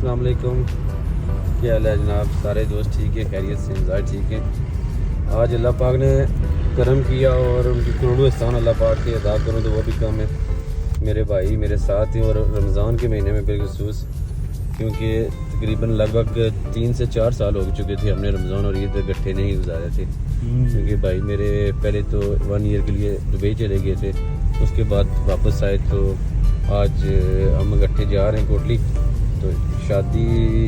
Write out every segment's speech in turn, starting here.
السلام علیکم. کیا حال ہے جناب؟ سارے دوست ٹھیک ہیں؟ خیریت سے مزاج ٹھیک ہیں؟ آج اللہ پاک نے کرم کیا اور ان کی کروڑوں احسان اللہ پاک کے ادا کروں تو وہ بھی کم ہے. میرے بھائی میرے ساتھ ہیں اور رمضان کے مہینے میں بالخصوص، کیونکہ تقریباً لگ بھگ 3 سے 4 سال ہو چکے تھے ہم نے رمضان اور عید اکٹھے نہیں گزارے تھے. کیونکہ بھائی میرے پہلے تو 1 ایئر کے لیے دبئی چلے گئے تھے، اس کے بعد واپس آئے تو آج ہم اکٹھے جا رہے ہیں کوٹلی. تو شادی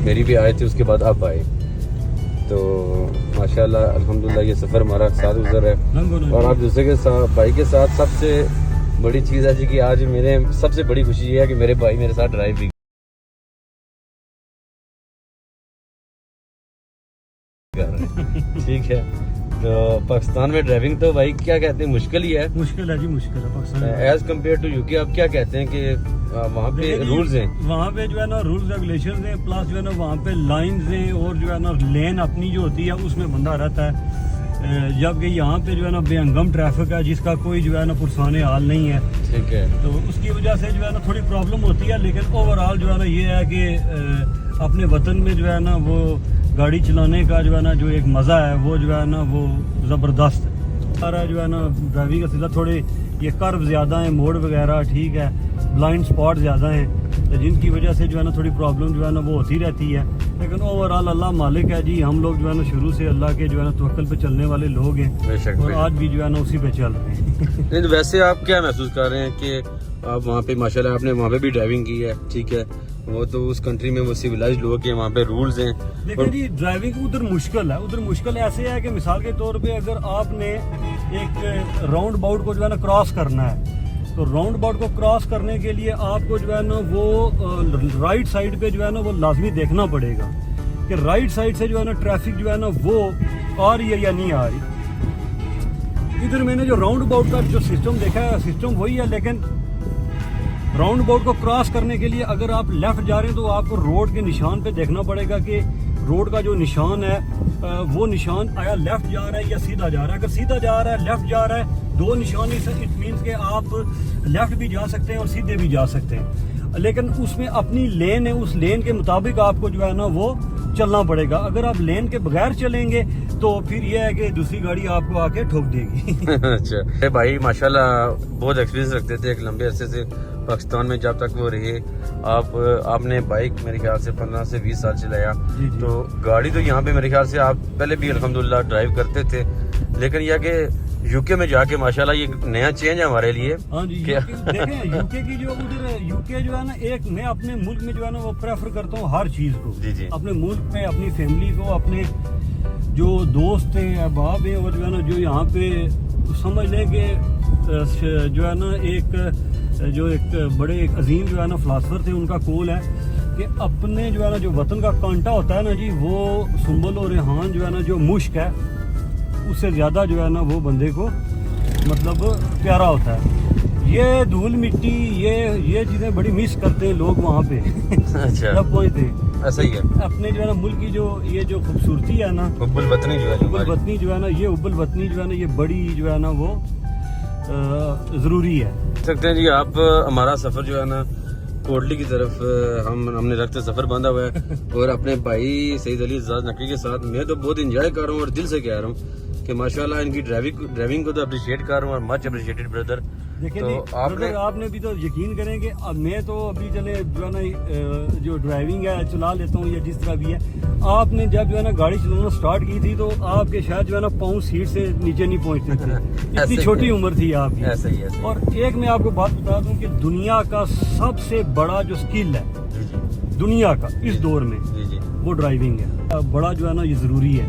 میری بھی آئے تھے، اس کے بعد اب آئے. تو ماشاءاللہ الحمدللہ یہ سفر ہمارا ساتھ گزر ہے. اور آپ دوسرے کے ساتھ بھائی کے ساتھ سب سے بڑی چیز ہے جی کہ آج میرے سب سے بڑی خوشی یہ ہے کہ میرے بھائی میرے ساتھ ڈرائیو بھی کر رہے ہیں. ٹھیک ہے. تو پاکستان میں ڈرائیونگ تو بھائی کیا کہتے ہیں مشکل ہی ہے. مشکل ہے جی، مشکل ہے Pakistan as compare to U K. آپ کیا کہتے ہیں کہ وہاں پہ رولز ہیں؟ وہاں پہ جو ہے نا رولز ریگولیشنز ہیں، پلس جو ہے نا وہاں پہ لائنز ہیں، اور جو ہے نا لین اپنی جو ہوتی ہے اس میں بندہ رہتا ہے. جبکہ یہاں پہ جو ہے نا بے ہنگم ٹریفک ہے جس کا کوئی جو ہے نا پرسان حال نہیں ہے. ٹھیک ہے. تو اس کی وجہ سے جو ہے نا تھوڑی پرابلم ہوتی ہے، لیکن اوور آل جو ہے نا یہ ہے کہ اپنے وطن میں جو ہے نا وہ گاڑی چلانے کا جو ہے نا جو ایک مزہ ہے وہ جو ہے نا وہ زبردست ہے. سارا جو ہے نا ڈرائیونگ کا سلسلہ تھوڑے یہ کرو زیادہ ہیں، موڑ وغیرہ ٹھیک ہے، بلائنڈ سپاٹ زیادہ ہیں، جن کی وجہ سے جو ہے نا تھوڑی پرابلم جو ہے نا وہ ہوتی رہتی ہے. لیکن اوور آل اللہ مالک ہے جی. ہم لوگ جو ہے نا شروع سے اللہ کے جو ہے نا توکل پہ چلنے والے لوگ ہیں، اور آج بھی جو ہے نا اسی پہ چل رہے ہیں. نہیں ویسے آپ کیا محسوس کر رہے ہیں کہ آپ وہاں پہ ماشاءاللہ آپ نے وہاں پہ بھی ڈرائیونگ کی ہے، ٹھیک ہے، وہ تو اس کنٹری میں وہ سویلائزڈ لوگ ہیں، وہاں پہ رولز ہیں. دیکھیں جی ڈرائیونگ ادھر مشکل ہے. ادھر مشکل ایسے ہے کہ مثال کے طور پہ اگر آپ نے ایک راؤنڈ باؤٹ کو جو ہے نا کراس کرنا ہے، تو راؤنڈ باؤٹ کو کراس کرنے کے لیے آپ کو جو ہے نا وہ رائٹ سائڈ پہ جو ہے نا وہ لازمی دیکھنا پڑے گا کہ رائٹ سائڈ سے جو ہے نا ٹریفک جو ہے نا وہ آ رہی ہے یا نہیں آ رہی. ادھر میں نے جو راؤنڈ باؤٹ کا جو سسٹم دیکھا ہے سسٹم وہی ہے، لیکن راؤنڈ باؤٹ کو کراس کرنے کے لیے اگر آپ لیفٹ جا رہے ہیں تو آپ کو روڈ کے نشان پہ دیکھنا پڑے گا کہ روڈ کا جو نشان ہے وہ نشان آیا لیفٹ جا رہا ہے یا سیدھا جا رہا ہے. اگر سیدھا جا رہا ہے لیفٹ جا رہا ہے، 2 نشانی سے اٹ مینس کہ آپ لیفٹ بھی جا سکتے ہیں اور سیدھے بھی جا سکتے ہیں. لیکن اس میں اپنی لین ہے، اس لین کے مطابق آپ کو جو ہے نا وہ چلنا پڑے گا. اگر آپ لین کے بغیر چلیں گے تو پھر یہ ہے کہ دوسری گاڑی آپ کو آ کے ٹھوک دے گی. اچھا بھائی ماشاءاللہ بہت ایکسپیرینس رکھتے تھے ایک لمبے عرصے سے پاکستان میں جب تک وہ رہے. آپ نے بائک میرے خیال سے 15 سے 20 سال چلایا. تو گاڑی تو یہاں پہ میرے خیال سے آپ پہلے بھی الحمدللہ ڈرائیو کرتے تھے، لیکن یہ کہ یو کے میں جا کے ماشاءاللہ یہ نیا چینج ہے ہمارے لیے. ہاں جی دیکھیں یو کے کی جو ادھر یو کے جو ہے نا ایک میں اپنے ملک میں جو ہے نا وہ پریفر کرتا ہوں ہر چیز کو. جی اپنے ملک میں اپنی فیملی کو، اپنے جو دوست ہیں احباب ہیں، اور جو ہے نا جو یہاں پہ سمجھ لیں کہ جو ہے نا ایک بڑے ایک عظیم جو ہے نا فلاسفر تھے، ان کا قول ہے کہ اپنے جو ہے نا جو وطن کا کانٹا ہوتا ہے نا جی، وہ سنبل اور ریحان جو ہے نا جو مشک ہے اس سے زیادہ جو ہے نا وہ بندے کو مطلب پیارا ہوتا ہے. یہ دھول مٹی یہ چیزیں بڑی مس کرتے ہیں لوگ وہاں پہ. اچھا جب پہنچتے ایسا ہی ہے. اپنے جو ہے نا ملک کی یہ جو خوبصورتی ہے نا، حب الوطنی جو ہے حب الوطنی جو ہے نا، یہ حب الوطنی جو ہے نا یہ بڑی جو ہے نا وہ ضروری ہے. سکتے ہیں جی آپ ہمارا سفر جو ہے نا کوٹلی کی طرف ہم نے رکھتے سفر باندھا ہوا ہے، اور اپنے بھائی سعید علی اعزاز نقوی کے ساتھ میں تو بہت انجوائے کر رہا ہوں اور دل سے کہہ رہا ہوں کہ ماشاءاللہ ان کی ڈرائیونگ کو تو اپریشیٹ کر رہا ہوں، اور مچ اپریشیٹڈ بردر. دیکھیں جی آپ نے بھی تو یقین کریں کہ میں تو ابھی چلے جو ہے نا جو ڈرائیونگ ہے چلا لیتا ہوں یا جس طرح بھی ہے. آپ نے جب جو ہے نا گاڑی چلانا سٹارٹ کی تھی تو آپ کے شاید جو ہے نا پاؤں سیٹ سے نیچے نہیں پہنچتے تھے. اتنی چھوٹی عمر تھی آپ کی. اور ایک میں آپ کو بات بتا دوں کہ دنیا کا سب سے بڑا جو اسکل ہے دنیا کا اس دور میں وہ ڈرائیونگ ہے. بڑا جو ہے نا یہ ضروری ہے.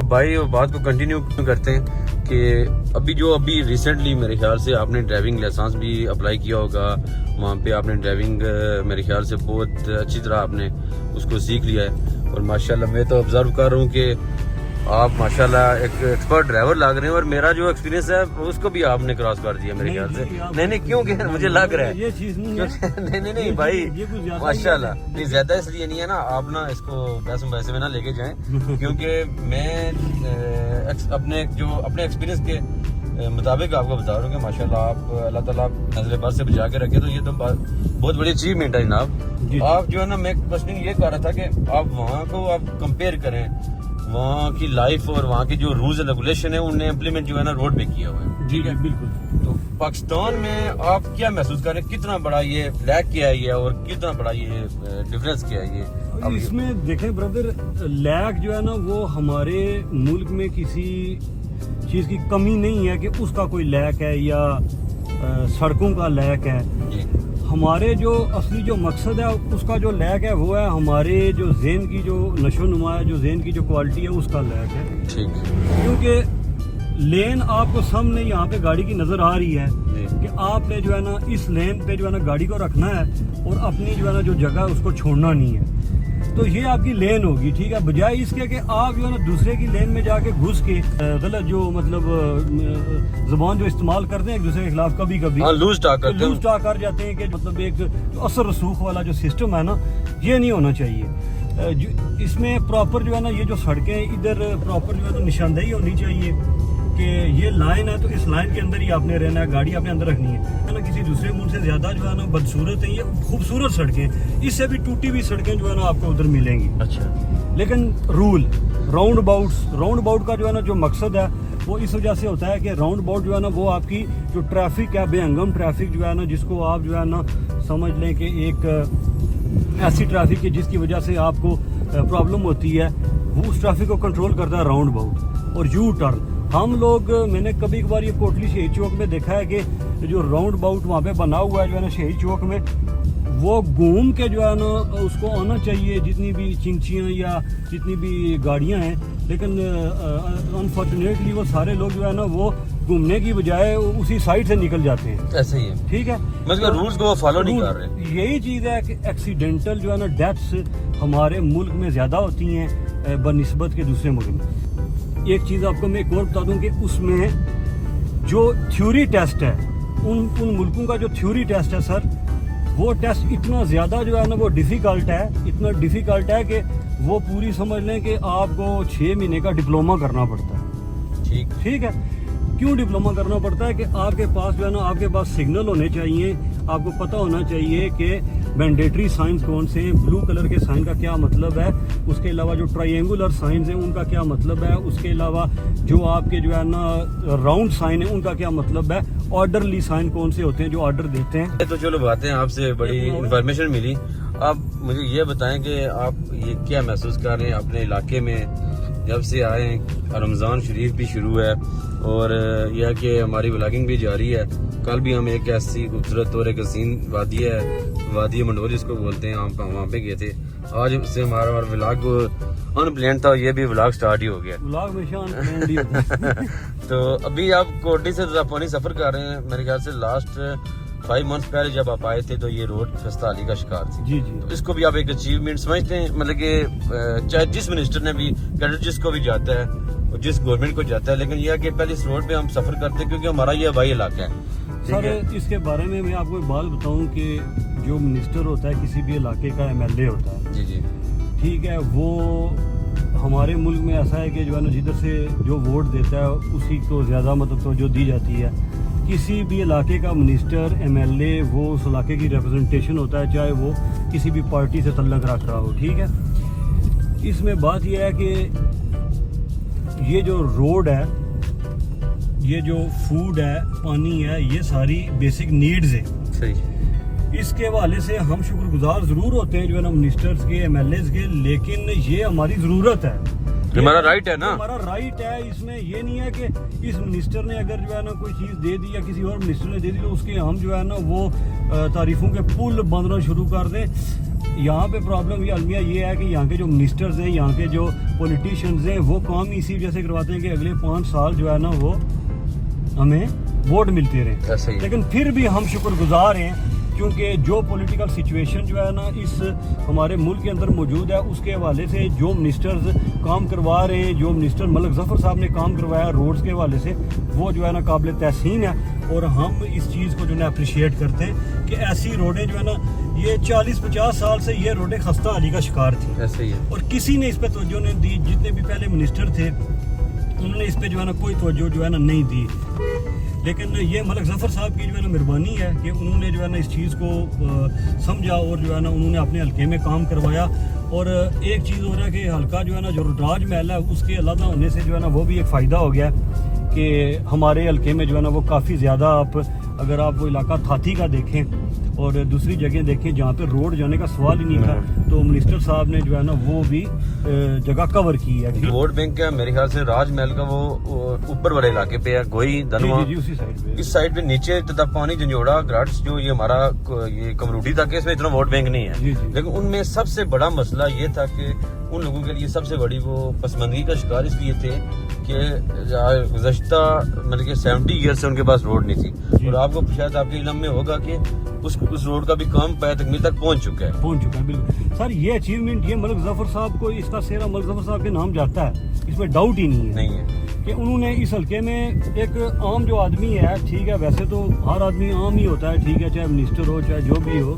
بھائی بات کو کنٹینیو کرتے ہیں کہ ابھی ریسنٹلی میرے خیال سے آپ نے ڈرائیونگ لائسنس بھی اپلائی کیا ہوگا. وہاں پہ آپ نے ڈرائیونگ میرے خیال سے بہت اچھی طرح آپ نے اس کو سیکھ لیا ہے. اور ماشاءاللہ میں تو آبزرو کر رہا ہوں کہ آپ ماشاءاللہ ایک ایکسپرٹ ڈرائیور لگ رہے ہیں، اور میرا جو ایکسپیرینس ہے اس کو بھی آپ نے کراس کر دیا میرے خیال سے. نہیں کیوں کہ مجھے لگ رہا ہے یہ چیز نہیں ہے. نہیں بھائی ماشاءاللہ نہیں زیادہ اس لیے نہیں ہے نا. آپ نا اس کو ویسے میں نہ لے کے جائیں، کیونکہ میں اپنے ایکسپیرینس کے مطابق آپ کو بتا رہا ہوں کہ ماشاءاللہ آپ اللہ تعالیٰ نظر بر سے بچا کے رکھے، تو یہ تو بہت بڑی اچیومنٹ ہے جناب. آپ جو ہے نا، میں کوشچننگ یہ کر رہا تھا کہ آپ وہاں کو آپ کمپیئر کریں، وہاں کی لائف اور وہاں کی جو رولز اینڈ ریگولیشن ہے انہیں امپلیمنٹ جو ہے نا روڈ پہ کیا ہوا ہے. جی جی بالکل. تو پاکستان میں آپ کیا محسوس کر رہے ہیں، کتنا بڑا یہ لیک کیا ہے یہ، اور کتنا بڑا یہ ڈفرینس کیا ہے یہ؟ اس میں دیکھیں بردر، لیک جو ہے نا وہ ہمارے ملک میں کسی چیز کی کمی نہیں ہے کہ اس کا کوئی لیک ہے یا سڑکوں کا لیک ہے. ہمارے جو اصلی جو مقصد ہے اس کا جو لیک ہے وہ ہے ہمارے جو ذہن کی جو نشو نما ہے، جو ذہن کی جو کوالٹی ہے اس کا لیک ہے. کیونکہ لین آپ کو سامنے یہاں پہ گاڑی کی نظر آ رہی ہے کہ آپ نے جو ہے نا اس لین پہ جو ہے نا گاڑی کو رکھنا ہے اور اپنی جو ہے نا جو جگہ ہے اس کو چھوڑنا نہیں ہے. تو یہ آپ کی لین ہوگی، ٹھیک ہے، بجائے اس کے کہ آپ جو ہے نا دوسرے کی لین میں جا کے گھس کے غلط جو مطلب زبان جو استعمال کرتے ہیں ایک دوسرے کے خلاف، کبھی کبھی لوز ٹاک کر جاتے ہیں کہ مطلب ایک اثر رسوخ والا جو سسٹم ہے نا، یہ نہیں ہونا چاہیے. اس میں پراپر جو ہے نا یہ جو سڑکیں ادھر پراپر جو ہے نا نشاندہی ہونی چاہیے کہ یہ لائن ہے تو اس لائن کے اندر ہی آپ نے رہنا ہے، گاڑی آپ نے اندر رکھنی ہے نا. کسی دوسرے ملک سے زیادہ جو ہے نا بدصورت ہیں یہ خوبصورت سڑکیں، اس سے بھی ٹوٹی ہوئی سڑکیں جو ہے نا آپ کو ادھر ملیں گی. اچھا، لیکن رول راؤنڈ اباؤٹ کا جو ہے نا جو مقصد ہے وہ اس وجہ سے ہوتا ہے کہ راؤنڈ اباؤٹ جو ہے نا وہ آپ کی جو ٹریفک ہے، بے ہنگم ٹریفک جو ہے نا، جس کو آپ جو ہے نا سمجھ لیں کہ ایک ایسی ٹریفک ہے جس کی وجہ سے آپ کو پرابلم ہوتی ہے، وہ اس ٹریفک کو کنٹرول کرتا ہے راؤنڈ اباؤٹ. اور یو ٹرن ہم لوگ، میں نے کبھی کبھار یہ کوٹلی شہید چوک میں دیکھا ہے کہ جو راؤنڈ اباؤٹ وہاں پہ بنا ہوا ہے جو ہے نا شہید چوک میں، وہ گھوم کے جو ہے نا اس کو آنا چاہیے جتنی بھی چنچیاں یا جتنی بھی گاڑیاں ہیں، لیکن انفارچونیٹلی وہ سارے لوگ جو ہے نا وہ گھومنے کی بجائے اسی سائڈ سے نکل جاتے ہیں. ایسے ہی ہے، ٹھیک ہے، مطلب رولز کو وہ فالو نہیں کر رہے. یہی چیز ہے کہ ایکسیڈنٹل جو ہے نا ڈیتھس ہمارے ملک میں زیادہ ہوتی ہیں بنسبت کے دوسرے ملک میں. ایک چیز آپ کو میں ایک اور بتا دوں کہ اس میں جو تھیوری ٹیسٹ ہے، ان ملکوں کا جو تھیوری ٹیسٹ ہے سر، وہ ٹیسٹ اتنا زیادہ جو ہے نا وہ ڈیفیکلٹ ہے، اتنا ڈیفیکلٹ ہے کہ وہ پوری سمجھ لیں کہ آپ کو 6 مہینے کا ڈپلوما کرنا پڑتا ہے. ٹھیک ہے، کیوں ڈپلوما کرنا پڑتا ہے کہ آپ کے پاس جو ہے نا آپ کے پاس سگنل ہونے چاہیے، آپ کو پتہ ہونا چاہیے کہ مینڈیٹری سائنز کون سے ہیں، بلو کلر کے سائن کا کیا مطلب ہے، اس کے علاوہ جو ٹرائنگولر سائنز ہیں ان کا کیا مطلب ہے، اس کے علاوہ جو آپ کے جو ہے نا راؤنڈ سائن ہیں ان کا کیا مطلب ہے، آرڈرلی سائن کون سے ہوتے ہیں جو آرڈر دیتے ہیں. تو چلو باتیں آپ سے بڑی انفارمیشن ملی. آپ مجھے یہ بتائیں کہ آپ یہ کیا محسوس کر رہے ہیں اپنے علاقے میں جب سے آئے ہیں؟ رمضان شریف بھی شروع ہے اور یہ کہ ہماری ولاگنگ بھی جاری ہے. کل بھی ہم ایک ایسی خوبصورت اور ایک حسین وادی ہے، وادی منڈول جس کو بولتے ہیں، وہاں پہ گئے تھے. آج سے ہمارا ولاگ ان پلان تھا، یہ بھی ولاگ سٹارٹ ہی ہو گیا. ولاگ میں شان پلان ہی ہوتا ہے. تو ابھی آپ کوٹلی سے پانی سفر کر رہے ہیں، میرے خیال سے لاسٹ 5 منتھ پہلے جب آپ آئے تھے تو یہ روڈ خستہ حالی کا شکار تھی. جی جی، تو اس کو بھی آپ ایک اچیومنٹ سمجھتے ہیں، مطلب کہ چاہے جس منسٹر نے بھی کریڈٹ جس کو بھی جاتا ہے اور جس گورنمنٹ کو جاتا ہے، لیکن یہ کہ پہلے اس روڈ پہ ہم سفر کرتے ہیں کیونکہ ہمارا یہ ہوائی علاقہ ہے. سر اس کے بارے میں آپ کو ایک بات بتاؤں کہ جو منسٹر ہوتا ہے کسی بھی علاقے کا MLA ہوتا ہے، جی جی ٹھیک ہے، وہ ہمارے ملک میں ایسا ہے کہ جو ہے نا جدھر سے جو ووٹ دیتا ہے اسی کو زیادہ مطلب توجہ دی جاتی ہے. کسی بھی علاقے کا منسٹر MLA وہ اس علاقے کی ریپرزنٹیشن ہوتا ہے، چاہے وہ کسی بھی پارٹی سے تعلق رکھ رہا ہو. ٹھیک ہے، اس میں بات یہ ہے کہ یہ جو روڈ ہے، یہ جو فوڈ ہے، پانی ہے، یہ ساری بیسک نیڈز ہیں. صحیح. اس کے حوالے سے ہم شکر گزار ضرور ہوتے ہیں جو ہے نا منسٹرز کے، MLAs کے، لیکن یہ ہماری ضرورت ہے، ہمارا رائٹ ہے نا، ہمارا رائٹ ہے. اس میں یہ نہیں ہے کہ اس منسٹر نے اگر جو ہے نا کوئی چیز دے دی یا کسی اور منسٹر نے دے دی تو اس کے ہم جو ہے نا وہ تعریفوں کے پل باندھنا شروع کر دیں. یہاں پہ پرابلم یہ المیہ یہ ہے کہ یہاں کے جو منسٹرز ہیں، یہاں کے جو پولیٹیشنز ہیں، وہ کام اسی وجہ سے کرواتے ہیں کہ اگلے 5 سال جو ہے نا وہ ہمیں ووٹ ملتے رہے. لیکن پھر بھی ہم شکر گزار ہیں کیونکہ جو پولیٹیکل سچویشن جو ہے نا اس ہمارے ملک کے اندر موجود ہے، اس کے حوالے سے جو منسٹرز کام کروا رہے ہیں، جو منسٹر ملک ظفر صاحب نے کام کروایا روڈز کے حوالے سے، وہ جو ہے نا قابل تحسین ہے. اور ہم اس چیز کو جو ہے نا اپریشیٹ کرتے ہیں کہ ایسی روڈیں جو ہے نا یہ 40-50 سال سے یہ روڈیں خستہ حالی کا شکار تھی. ایسے ہی ہے. اور کسی نے اس پہ توجہ نہیں دی. جتنے بھی پہلے منسٹر تھے انہوں نے اس پہ جو ہے نا کوئی توجہ جو ہے نا نہیں دی. لیکن یہ ملک ظفر صاحب کی جو ہے نا مہربانی ہے کہ انہوں نے جو ہے نا اس چیز کو سمجھا اور جو ہے نا انہوں نے اپنے حلقے میں کام کروایا. اور ایک چیز ہو رہا ہے کہ حلقہ جو ہے نا جو راج محل ہے اس کے علیحدہ ہونے سے جو ہے نا وہ بھی ایک فائدہ ہو گیا ہے کہ ہمارے حلقے میں جو ہے نا وہ کافی زیادہ اگر آپ وہ علاقہ تھاتی کا دیکھیں اور دوسری جگہ دیکھیں جہاں پہ روڈ جانے کا سوال ہی نہیں تھا, تو منسٹر صاحب نے جو ہے نا وہ بھی جگہ کور کی ہے. ووٹ بینک کا میرے خیال سے راج محل کا وہ اوپر والے علاقے پہ ہے, گوئی دنوا اسی سائڈ پہ, اس سائڈ پہ نیچے پانی جنجوڑا گراٹس جو یہ ہمارا یہ کمروٹی تھا کہ اس میں اتنا ووٹ بینک نہیں ہے, لیکن ان میں سب سے بڑا مسئلہ یہ تھا کہ ان لوگوں کے لیے سب سے بڑی وہ پسماندگی کا شکار اس لیے تھے کہ گزشتہ مطلب کہ 70 ایئر سے ان کے پاس روڈ نہیں تھی. اور آپ کو شاید آپ کے علم میں ہوگا کہ اس روڈ کا بھی کام پے تکمیل تک پہنچ چکا ہے بالکل سر. یہ اچیومنٹ یہ ملک ظفر صاحب کو اس کا سہرا ملک ظفر صاحب کے نام جاتا ہے, اس میں ڈاؤٹ ہی نہیں ہے کہ انہوں نے اس حلقے میں ایک عام جو آدمی ہے, ٹھیک ہے ویسے تو ہر آدمی عام ہی ہوتا ہے, ٹھیک ہے چاہے منسٹر ہو چاہے جو بھی ہو,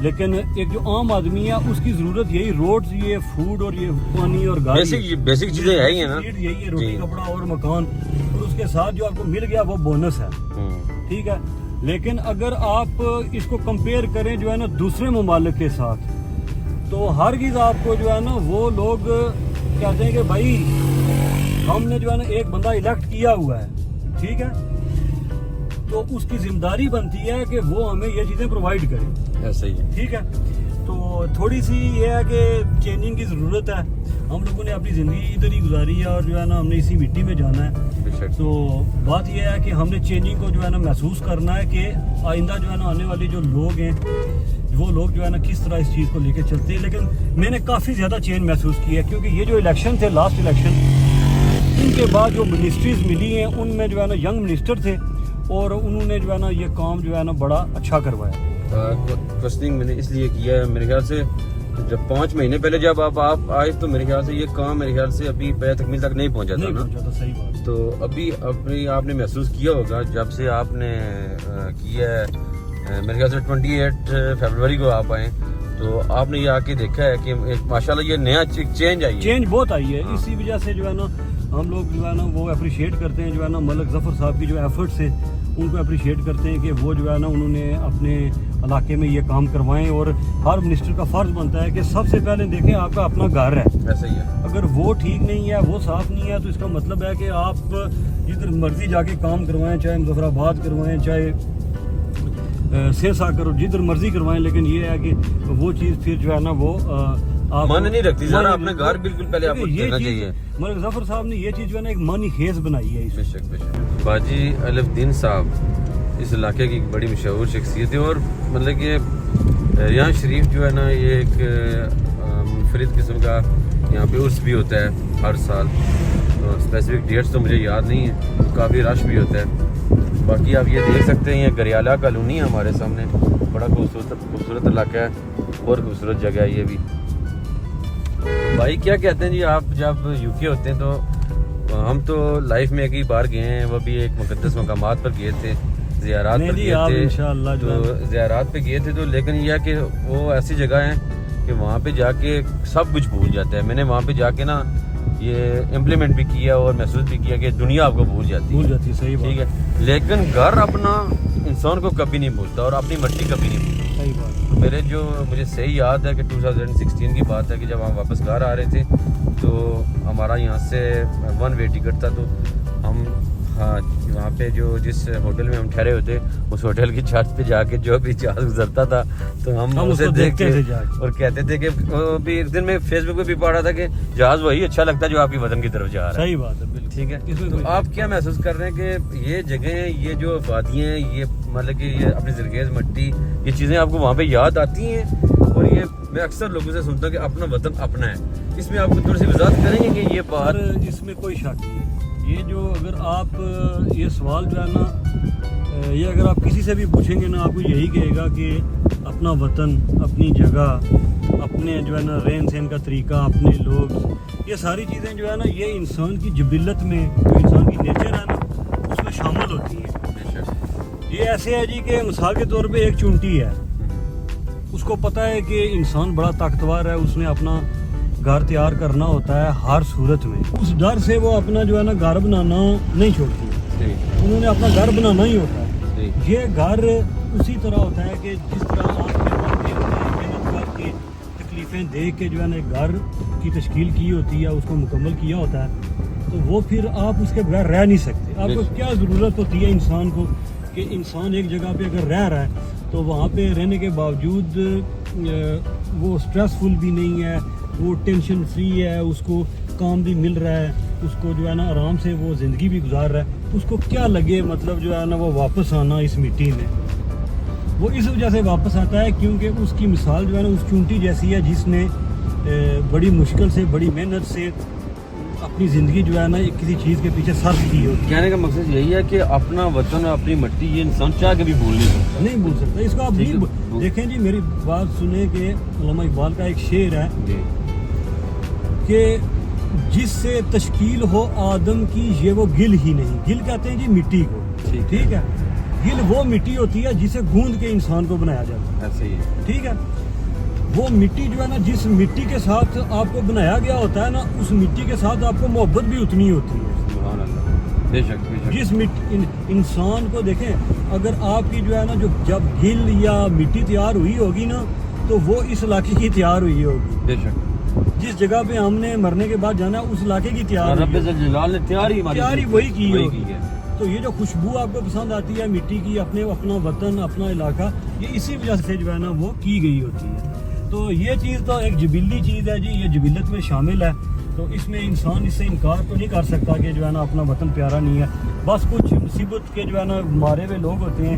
لیکن ایک جو عام آدمی ہے اس کی ضرورت یہی روڈز, یہ فوڈ اور یہ پانی اور گاڑی, بیسک چیزیں ہے ہی ہیں نا, یہی ہے روٹی کپڑا اور مکان, اور اس کے ساتھ جو آپ کو مل گیا وہ بونس ہے, ٹھیک ہے. لیکن اگر آپ اس کو کمپیئر کریں جو ہے نا دوسرے ممالک کے ساتھ, تو ہرگز آپ کو جو ہے نا وہ لوگ کہتے ہیں کہ بھائی ہم نے جو ہے نا ایک بندہ الیکٹ کیا ہوا ہے, ٹھیک ہے, تو اس کی ذمہ داری بنتی ہے کہ وہ ہمیں یہ چیزیں پرووائڈ کریں, ایسا ہی ہے, ٹھیک ہے. تو تھوڑی سی یہ ہے کہ چینجنگ کی ضرورت ہے. ہم لوگوں نے اپنی زندگی ادھر ہی گزاری ہے اور جو ہے نا ہم نے اسی مٹی میں جانا ہے. تو بات یہ ہے کہ ہم نے چینجنگ کو جو ہے نا محسوس کرنا ہے کہ آئندہ جو ہے نا آنے والے جو لوگ ہیں وہ لوگ جو ہے نا کس طرح اس چیز کو لے کے چلتے ہیں. لیکن میں نے کافی زیادہ چینج محسوس کیا ہے کیونکہ یہ جو الیکشن تھے, لاسٹ الیکشن, ان کے بعد جو منسٹریز ملی ہیں ان میں جو ہے نا ینگ منسٹر تھے اور انہوں نے جو ہے نا یہ کام جو ہے نا بڑا اچھا کروایا. کوسٹنگ میں نے اس لیے کیا ہے, میرے خیال سے جب 5 مہینے پہلے جب آپ آئے تو میرے خیال سے یہ کام میرے خیال سے ابھی پے تکمیل تک نہیں پہنچا تھا نا. صحیح بات. تو ابھی آپ نے محسوس کیا ہوگا جب سے آپ نے کیا ہے, میرے خیال سے 28 فروری کو آپ آئے تو آپ نے یہ آ کے دیکھا ہے کہ ماشاءاللہ یہ نیا چینج آئی ہے, چینج بہت آئی ہے. اسی وجہ سے جو ہے نا ہم لوگ جو ہے نا وہ اپریشیٹ کرتے ہیں جو ہے نا ملک ظفر صاحب کی جو ایفرٹس ہیں ان کو اپریشیٹ کرتے ہیں کہ وہ جو ہے نا انہوں نے اپنے علاقے میں یہ کام کروائیں. اور ہر منسٹر کا فرض بنتا ہے کہ سب سے پہلے دیکھیں آپ کا اپنا گھر ہے, ایسا ہی ہے. اگر وہ ٹھیک نہیں ہے, وہ صاف نہیں ہے, تو اس کا مطلب ہے کہ آپ جدھر مرضی جا کے کام کروائیں, چاہے مظفر آباد کروائیں, چاہے سیسا کرو, جدھر مرضی کروائیں, لیکن یہ ہے کہ وہ چیز پھر جو ہے نا وہ من نہیں رکھتی. ذرا اپنے گھر بالکل پہلے آپ کو دینا چاہیے. ملک ظفر صاحب نے یہ چیز جو ہے نا ایک مانی خیز بنائی ہے. بے شک باجی الف الدین صاحب اس علاقے کی بڑی مشہور شخصیت ہے, اور مطلب کہ ریاض شریف جو ہے نا یہ ایک منفرد قسم کا یہاں پہ عرس بھی ہوتا ہے ہر سال. تو اسپیسیفک ڈیٹس تو مجھے یاد نہیں ہے, کافی رش بھی ہوتا ہے. باقی آپ یہ دیکھ سکتے ہیں یہ گریالہ کالونی ہے ہمارے سامنے, بڑا خوبصورت علاقہ ہے, اور خوبصورت جگہ ہے یہ بھی. بھائی کیا کہتے ہیں جی, آپ جب یو کے ہوتے ہیں تو ہم تو لائف میں ایک ہی بار گئے ہیں, وہ بھی ایک مقدس مقامات پر گئے تھے, زیارات پر گئے تھے, تو زیارات پہ گئے تھے. تو لیکن یہ کہ وہ ایسی جگہ ہیں کہ وہاں پہ جا کے سب کچھ بھول جاتا ہے. میں نے وہاں پہ جا کے نا یہ امپلیمنٹ بھی کیا اور محسوس بھی کیا کہ دنیا آپ کو بھول جاتی ہے. صحیح ٹھیک ہے, لیکن گھر اپنا انسان کو کبھی نہیں بھولتا اور اپنی مٹی کبھی نہیں بھولتا. صحیح بات. مجھے صحیح یاد ہے کہ 2016 کی بات ہے کہ جب ہم واپس گھر آ رہے تھے تو ہمارا یہاں سے 1 وے ٹکٹ تھا. تو ہم وہاں پہ جو جس ہوٹل میں ہم ٹھہرے ہوتے اس ہوٹل کی چھت پہ جا کے جو بھی جہاز گزرتا تھا تو ہم اسے دیکھتے اور کہتے تھے کہ بھی ایک دن میں فیس بک پہ بھی پڑھا تھا کہ جہاز وہی اچھا لگتا ہے جو آپ کی وطن کی طرف جا رہا ہے. صحیح بات ہے, ٹھیک ہے. تو آپ کیا محسوس کر رہے ہیں کہ یہ جگہیں, یہ جو وادیاں ہیں, یہ مطلب کہ یہ اپنی زرخیز مٹی, یہ چیزیں آپ کو وہاں پہ یاد آتی ہیں؟ اور یہ میں اکثر لوگوں سے سنتا ہوں کہ اپنا وطن اپنا ہے, اس میں آپ کو تھوڑی سی وضاحت کریں گے کہ یہ بات؟ اس میں کوئی شک نہیں. یہ جو اگر آپ یہ سوال جو ہے نا یہ اگر آپ کسی سے بھی پوچھیں گے نا آپ کو یہی کہے گا کہ اپنا وطن, اپنی جگہ, اپنے جو ہے نا رہن سہن کا طریقہ, اپنے لوگ, یہ ساری چیزیں جو ہے نا یہ انسان کی جبلت میں, جو انسان کی نیچر ہے نا اس میں شامل ہوتی ہیں. یہ ایسے ہے جی کہ مثال کے طور پہ ایک چونٹی ہے, اس کو پتہ ہے کہ انسان بڑا طاقتور ہے, اس نے اپنا گھر تیار کرنا ہوتا ہے ہر صورت میں, اس ڈر سے وہ اپنا جو ہے نا گھر بنانا نہیں چھوڑتی. انہوں نے اپنا گھر بنانا ہی ہوتا ہے. جی. یہ گھر اسی طرح ہوتا ہے کہ جس طرح آپ نے محنت کر کے تکلیفیں دیکھ کے جو ہے نا ایک گھر کی تشکیل کی ہوتی ہے, اس کو مکمل کیا ہوتا ہے, تو وہ پھر آپ اس کے بغیر رہ نہیں سکتے. آپ کو کیا ضرورت ہوتی ہے انسان کو کہ انسان ایک جگہ پہ اگر رہ رہا ہے تو وہاں پہ رہنے کے باوجود وہ سٹریسفل بھی نہیں ہے, وہ ٹینشن فری ہے, اس کو کام بھی مل رہا ہے, اس کو جو ہے نا آرام سے وہ زندگی بھی گزار رہا ہے, اس کو کیا لگے مطلب جو ہے نا وہ واپس آنا اس مٹی میں. وہ اس وجہ سے واپس آتا ہے کیونکہ اس کی مثال جو ہے نا اس چونٹی جیسی ہے جس نے بڑی مشکل سے بڑی محنت سے اپنی زندگی جو ہے نا کسی چیز کے پیچھے صرف کی ہوتی ہے. کہنے کا مقصد یہی ہے کہ اپنا وطن اور اپنی مٹی یہ انسان چاہ کے بھی بھول نہیں سکتا. نہیں بھول سکتا اس کو. آپ دیکھیں جی میری بات سنیں کہ علامہ اقبال کا ایک شعر ہے کہ جس سے تشکیل ہو آدم کی یہ وہ گل ہی نہیں. گل کہتے ہیں جی مٹی کو, ٹھیک ہے. گل وہ مٹی ہوتی ہے جسے گوند کے انسان کو بنایا جاتا ہے, ایسے ہی ہے. ٹھیک ہے. وہ مٹی جو ہے نا جس مٹی کے ساتھ آپ کو بنایا گیا ہوتا ہے نا اس مٹی کے ساتھ آپ کو محبت بھی اتنی ہوتی ہے. سبحان اللہ. بے شک بے شک. جس انسان کو دیکھیں اگر آپ کی جو ہے نا جب گل یا مٹی تیار ہوئی ہوگی نا تو وہ اس علاقے کی تیار ہوئی ہوگی. بے شک. جس جگہ پہ ہم نے مرنے کے بعد جانا اس علاقے کی تیار رب جلال نے تیاری وہی کی ہے. تو یہ جو خوشبو آپ کو پسند آتی ہے مٹی کی, اپنا وطن اپنا علاقہ, یہ اسی وجہ سے جو ہے نا وہ کی گئی ہوتی ہے. تو یہ چیز تو ایک جبلی چیز ہے جی, یہ جبلت میں شامل ہے. تو اس میں انسان اس سے انکار تو نہیں کر سکتا کہ جو ہے نا اپنا وطن پیارا نہیں ہے. بس کچھ مصیبت کے جو ہے نا مارے ہوئے لوگ ہوتے ہیں,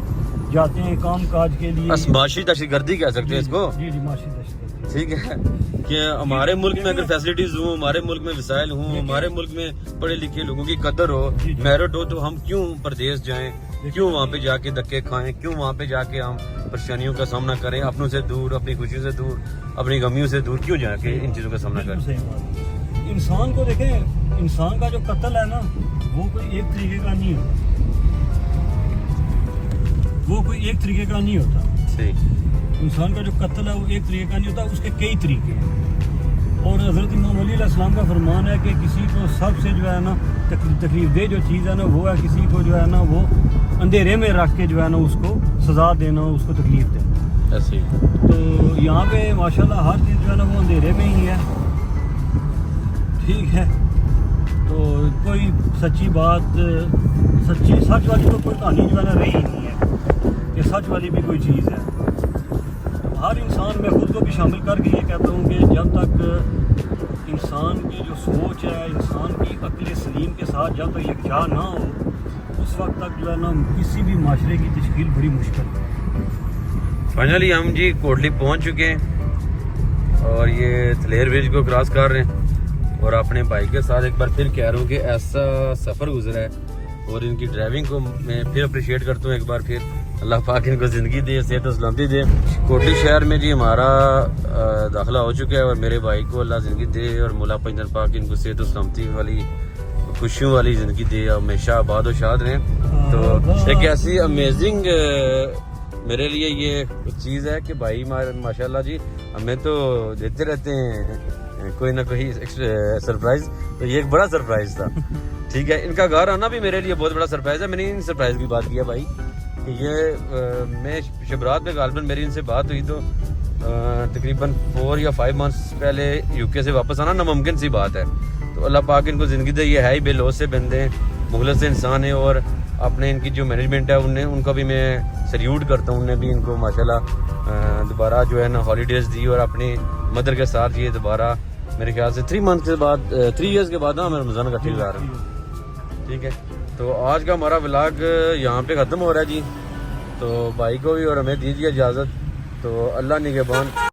جاتے ہیں کام کاج کے لیے, معاشی دہشت گردی کہہ سکتے ہیں اس کو. جی معاشی دہشت گردی. ٹھیک ہے کہ ہمارے ملک میں اگر فیسلٹیز ہوں, ہمارے ملک میں وسائل ہوں, ہمارے ملک میں پڑھے لکھے لوگوں کی قدر ہو, میرٹ ہو, تو ہم کیوں پردیس جائیں, کیوں وہاں پہ جا کے دھکے کھائیں, کیوں وہاں پہ جا کے ہم پریشانیوں کا سامنا کریں, اپنوں سے دور, اپنی خوشیوں سے دور, اپنی غمیوں سے دور, کیوں جا کے ان چیزوں کا سامنا کریں. انسان کو دیکھیں, انسان کا جو قتل ہے نا وہ کوئی ایک طریقے کا نہیں ہوتا. صحیح. انسان کا جو قتل ہے وہ ایک طریقے کا نہیں ہوتا, اس کے کئی طریقے ہیں. اور حضرت امام علی علیہ السلام کا فرمان ہے کہ کسی کو سب سے جو ہے نا تکلیف دہ جو چیز ہے نا وہ ہے کسی کو جو ہے نا وہ اندھیرے میں رکھ کے جو ہے نا اس کو سزا دینا, اس کو تکلیف دینا. ایسے ہی. تو یہاں پہ ماشاءاللہ ہر چیز جو ہے نا وہ اندھیرے میں ہی ہے. ٹھیک ہے. تو کوئی سچی بات سچ والی تو کوئی کہانی جو ہے نا رہی نہیں ہے کہ سچ والی بھی کوئی چیز ہے. ہر انسان میں خود کو بھی شامل کر کے یہ کہتا ہوں کہ جب تک انسان کی جو سوچ ہے, انسان کی عقل سلیم کے ساتھ جب تک یکجا نہ ہو اس وقت تک جو ہے نا کسی بھی معاشرے کی تشکیل بڑی مشکل ہے. فائنلی ہم جی کوٹلی پہنچ چکے ہیں اور یہ تھلیر برج کو کراس کر رہے ہیں اور اپنے بھائی کے ساتھ ایک بار پھر کہہ رہا ہوں کہ ایسا سفر گزرا ہے اور ان کی ڈرائیونگ کو میں پھر اپریشیٹ کرتا ہوں ایک بار پھر. اللہ پاک ان کو زندگی دے, صحت و سلامتی دے. کوٹلی شہر میں جی ہمارا داخلہ ہو چکا ہے اور میرے بھائی کو اللہ زندگی دے اور مولا پنجن پاک ان کو صحت و سلامتی والی خوشیوں والی زندگی دے, ہمیشہ آباد و شاد رہیں. تو ایک ایسی امیزنگ میرے لیے یہ چیز ہے کہ بھائی ماشاءاللہ جی ہمیں تو دیتے رہتے ہیں کوئی نہ کوئی سرپرائز, تو یہ ایک بڑا سرپرائز تھا. ٹھیک ہے. ان کا گھر آنا بھی میرے لیے بہت بڑا سرپرائز ہے. میں نے ان سرپرائز کی بات کیا بھائی کہ یہ میں شبرات میں غالباً میری ان سے بات ہوئی تو تقریباً 4 یا 5 منتھس پہلے یو کے سے واپس آنا ناممکن سی بات ہے. تو اللہ پاک ان کو زندگی دے. یہ ہے ہی بے لوث سے بندے ہیں, مخلص انسان ہیں, اور اپنے ان کی جو مینجمنٹ ہے ان کا بھی میں سلیوٹ کرتا ہوں. انہیں بھی ان کو ماشاءاللہ دوبارہ جو ہے نا ہالیڈیز دی اور اپنی مدر کے ساتھ یہ دوبارہ میرے خیال سے 3 منتھ کے بعد 3 ایئرس کے بعد ہم رمضان اکٹھے گزار رہے ہیں. ٹھیک ہے. تو آج کا ہمارا ولاگ یہاں پہ ختم ہو رہا ہے جی. تو بھائی کو بھی اور ہمیں دیجیے اجازت. تو اللہ نگہبان.